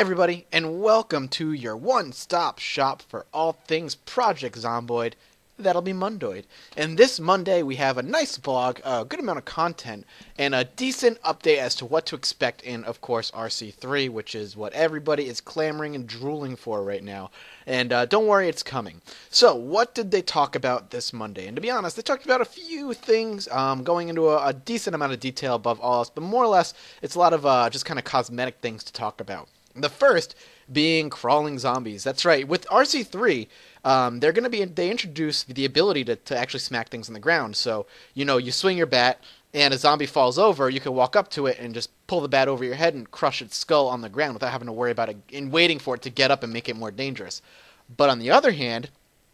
everybody, and welcome to your one-stop shop for all things Project Zomboid. That'll be Mondoid. And this Monday we have a nice vlog, a good amount of content, and a decent update as to what to expect in, of course, RC3, which is what everybody is clamoring and drooling for right now. And don't worry, it's coming. So, what did they talk about this Monday? And to be honest, they talked about a few things, going into a decent amount of detail above all else, but more or less, it's a lot of just kind of cosmetic things to talk about. The first being crawling zombies. That's right. With RC3, they introduce the ability to actually smack things on the ground. So, you swing your bat and a zombie falls over, you can walk up to it and just pull the bat over your head and crush its skull on the ground without having to worry about it and waiting for it to get up and make it more dangerous. But on the other hand,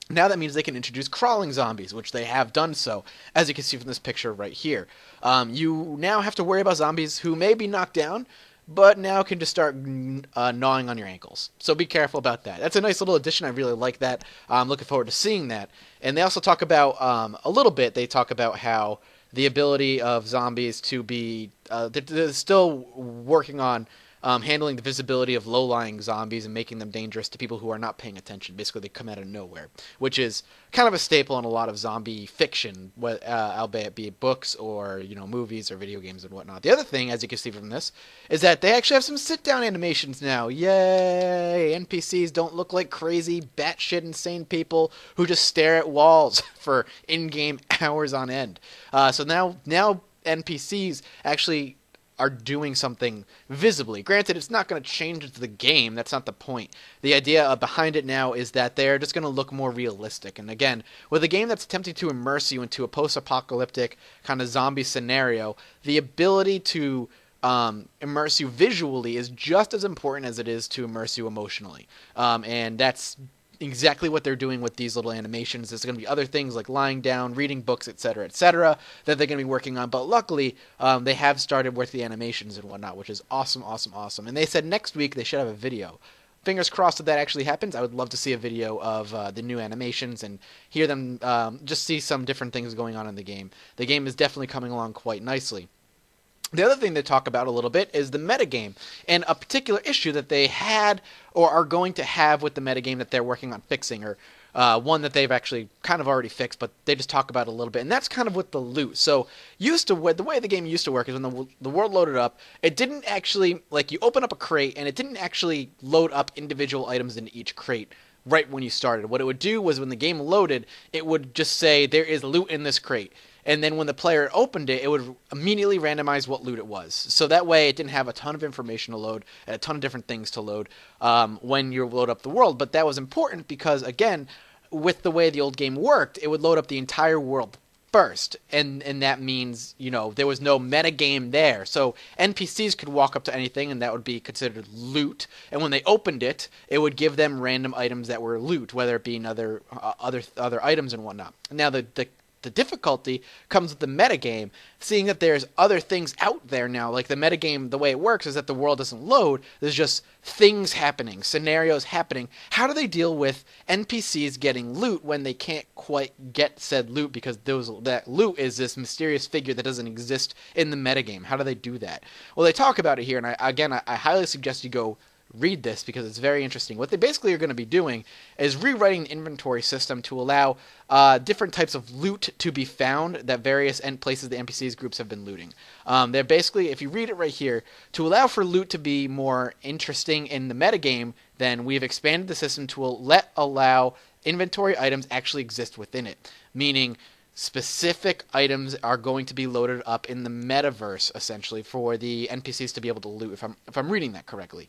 now that means they can introduce crawling zombies, which they have done so, as you can see from this picture right here. You now have to worry about zombies who may be knocked down, but now can just start gnawing on your ankles. So be careful about that. That's a nice little addition. I really like that. I'm looking forward to seeing that. And they also talk about, a little bit, they talk about how the ability of zombies to be, they're still working on handling the visibility of low-lying zombies and making them dangerous to people who are not paying attention. Basically, they come out of nowhere, which is kind of a staple in a lot of zombie fiction, albeit be it books or movies or video games and whatnot. The other thing, as you can see from this, is that they actually have some sit-down animations now. Yay! NPCs don't look like crazy, batshit insane people who just stare at walls for in-game hours on end. So now NPCs actually are doing something visibly. Granted, it's not going to change the game. That's not the point. The idea behind it now is that they're just going to look more realistic. And again, with a game that's attempting to immerse you into a post-apocalyptic kind of zombie scenario, the ability to immerse you visually is just as important as it is to immerse you emotionally. And that's exactly what they're doing with these little animations. There's going to be other things like lying down, reading books, etc., that they're going to be working on. But luckily, they have started with the animations and whatnot, which is awesome, awesome, awesome. And they said next week they should have a video. Fingers crossed that actually happens. I would love to see a video of the new animations and hear them, just see some different things going on in the game. The game is definitely coming along quite nicely. The other thing they talk about a little bit is the metagame, and a particular issue that they had or are going to have with the metagame that they're working on fixing, or one that they've actually kind of already fixed, but they just talk about it a little bit, and that's kind of with the loot. So the way the game used to work is when the world loaded up, it didn't actually, like, you open up a crate, and it didn't actually load up individual items into each crate right when you started. What it would do was when the game loaded, it would just say, there is loot in this crate. And then when the player opened it, it would immediately randomize what loot it was. So that way it didn't have a ton of information to load and a ton of different things to load when you load up the world. But that was important because, again, with the way the old game worked, it would load up the entire world first. And that means, there was no metagame there. So NPCs could walk up to anything and that would be considered loot. And when they opened it, it would give them random items that were loot, whether it be other items and whatnot. Now the difficulty comes with the metagame, seeing that there's other things out there now. Like the metagame, the way it works is that the world doesn't load, there's just things happening, scenarios happening. How do they deal with NPCs getting loot when they can't quite get said loot because that loot is this mysterious figure that doesn't exist in the metagame? How do they do that? Well, they talk about it here, and I highly suggest you go read this because it's very interesting. What they basically are going to be doing is rewriting the inventory system to allow different types of loot to be found that various places the NPCs groups have been looting. They're basically, if you read it right here, to allow for loot to be more interesting in the metagame, then we've expanded the system to allow inventory items actually exist within it, meaning specific items are going to be loaded up in the metaverse, essentially, for the NPCs to be able to loot, if I'm reading that correctly.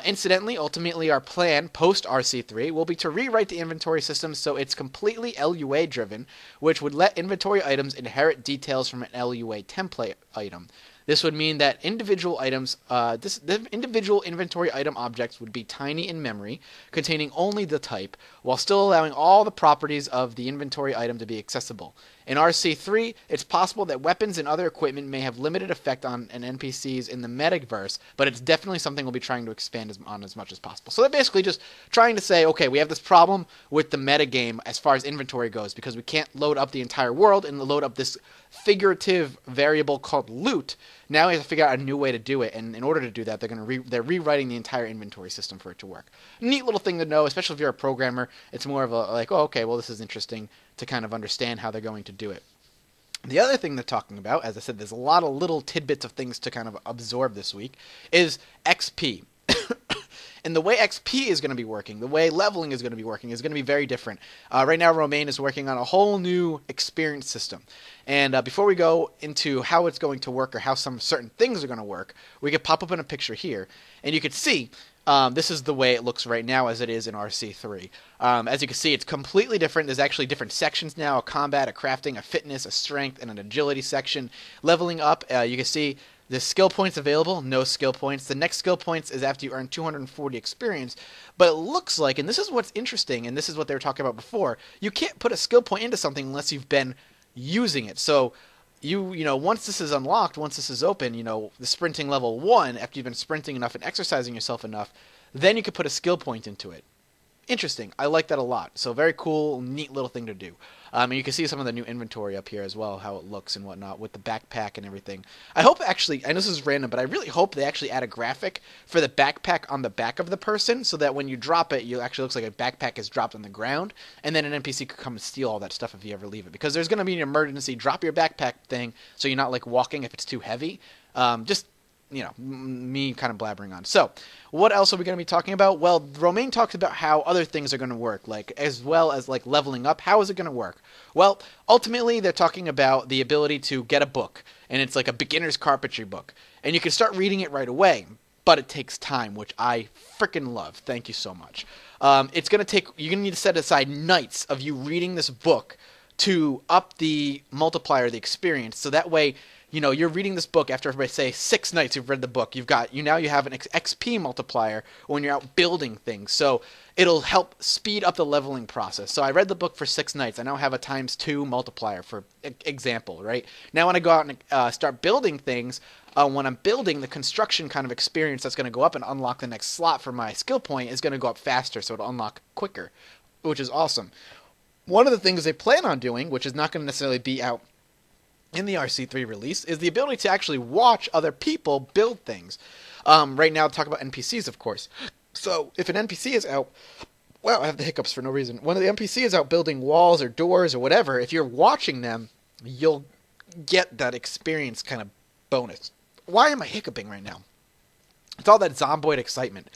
Incidentally, ultimately, our plan, post-RC3, will be to rewrite the inventory system so it's completely LUA-driven, which would let inventory items inherit details from an LUA template item. This would mean that individual items, the individual inventory item objects would be tiny in memory, containing only the type, while still allowing all the properties of the inventory item to be accessible. In RC3, it's possible that weapons and other equipment may have limited effect on an NPCs in the metaverse, but it's definitely something we'll be trying to expand on as much as possible. So they're basically just trying to say, okay, we have this problem with the metagame as far as inventory goes, because we can't load up the entire world and load up this figurative variable called loot. Now we have to figure out a new way to do it, and in order to do that, they're rewriting the entire inventory system for it to work. Neat little thing to know, especially if you're a programmer. It's more of a like, oh, okay, well, this is interesting to kind of understand how they're going to do it. The other thing they're talking about, as I said, there's a lot of little tidbits of things to kind of absorb this week, is XP. And the way XP is going to be working, the way leveling is going to be working, is going to be very different. Right now, Romain is working on a whole new experience system. And before we go into how it's going to work or how some certain things are going to work, we could pop up in a picture here, and you could see this is the way it looks right now as it is in RC3. As you can see, it's completely different. There's actually different sections now: a combat, a crafting, a fitness, a strength, and an agility section. Leveling up, you can see the skill points available, no skill points. The next skill points is after you earn 240 experience. But it looks like, and this is what's interesting, and this is what they were talking about before, you can't put a skill point into something unless you've been using it. So you know, once this is unlocked, once this is open, you know, the sprinting level 1, after you've been sprinting enough and exercising yourself enough, then you can put a skill point into it. Interesting. I like that a lot. So very cool, neat little thing to do. And you can see some of the new inventory up here as well, how it looks and whatnot with the backpack and everything. I hope actually, I know this is random, but I really hope they actually add a graphic for the backpack on the back of the person so that when you drop it, it actually looks like a backpack is dropped on the ground, and then an NPC could come and steal all that stuff if you ever leave it. Because there's going to be an emergency drop your backpack thing so you're not like walking if it's too heavy. Just, you know, me kind of blabbering on. So, what else are we going to be talking about? Well, Romain talks about how other things are going to work, like as well as like leveling up. How is it going to work? Well, ultimately, they're talking about the ability to get a book, and it's like a beginner's carpentry book, and you can start reading it right away, but it takes time, which I freaking love. Thank you so much. It's going to take, you're going to need to set aside nights of you reading this book to up the multiplier, the experience, so that way, you know, you're reading this book after, say, 6 nights you've read the book. Now you have an XP multiplier when you're out building things. So it'll help speed up the leveling process. So I read the book for 6 nights. I now have a ×2 multiplier, for example, right? Now when I go out and start building things, when I'm building, the construction kind of experience that's going to go up and unlock the next slot for my skill point is going to go up faster, so it'll unlock quicker, which is awesome. One of the things they plan on doing, which is not going to necessarily be out in the RC3 release, is the ability to actually watch other people build things. Right now, talk about NPCs, of course. So, if an NPC is out... Wow, I have the hiccups for no reason. When the NPC is out building walls or doors or whatever, if you're watching them, you'll get that experience kind of bonus. Why am I hiccuping right now? It's all that Zomboid excitement.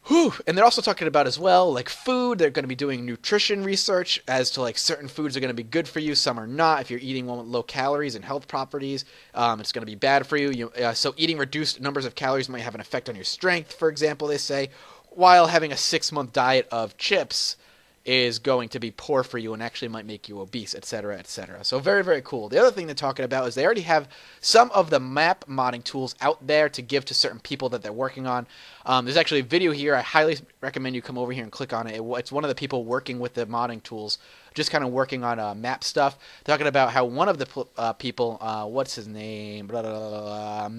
Whew. And they're also talking about as well, like food. They're going to be doing nutrition research as to like certain foods are going to be good for you, some are not. If you're eating one with low calories and health properties, it's going to be bad for you. So eating reduced numbers of calories might have an effect on your strength, for example, they say, while having a 6-month diet of chips is going to be poor for you and actually might make you obese, etc., etc. So very, very cool. The other thing they're talking about is they already have some of the map modding tools out there to give to certain people that they're working on. There's actually a video here. I highly recommend you come over here and click on it. It's one of the people working with the modding tools, just kind of working on map stuff, talking about how one of the people, what's his name, Mendonica,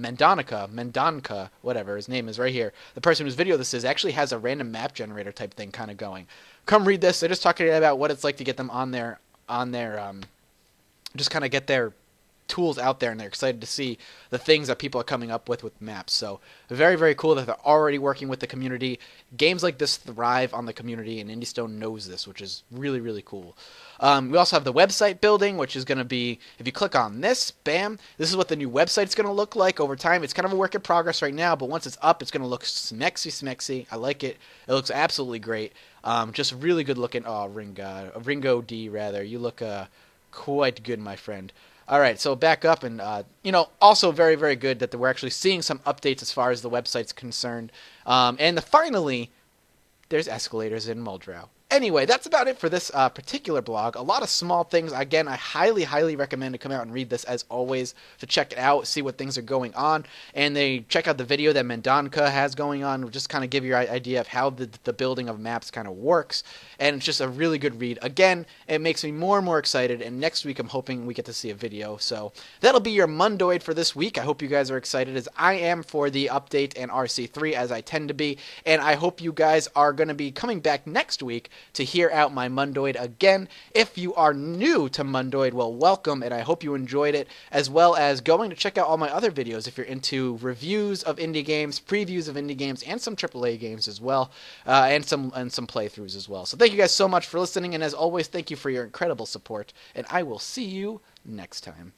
whatever his name is right here, the person whose video this is actually has a random map generator type thing kind of going. Come read this. They're just talking about what it's like to get them on their just kind of get their tools out there, and they're excited to see the things that people are coming up with maps. So very, very cool that they're already working with the community. Games like this thrive on the community, and IndieStone knows this, which is really, really cool. We also have the website building, which is going to be, if you click on this, bam, this is what the new website's going to look like over time. It's kind of a work in progress right now, but once it's up, it's going to look smexy. I like it. It looks absolutely great. Just really good looking. Oh, Ringo D, rather. You look quite good, my friend. All right, so back up, and also very, very good that we're actually seeing some updates as far as the website's concerned. And finally, there's escalators in Muldrow. Anyway, that's about it for this particular blog. A lot of small things. Again, I highly, highly recommend to come out and read this as always, to check it out, see what things are going on. And they check out the video that Mendonica has going on, just kind of give you an idea of how the building of maps kind of works. And it's just a really good read. Again, it makes me more and more excited, and next week I'm hoping we get to see a video. So that'll be your Mondoid for this week. I hope you guys are excited as I am for the update and RC3, as I tend to be. And I hope you guys are going to be coming back next week to hear out my Mondoid again. If you are new to Mondoid, well, welcome, and I hope you enjoyed it, as well as going to check out all my other videos if you're into reviews of indie games, previews of indie games, and some AAA games as well, and some playthroughs as well. So thank you guys so much for listening, and as always, thank you for your incredible support, and I will see you next time.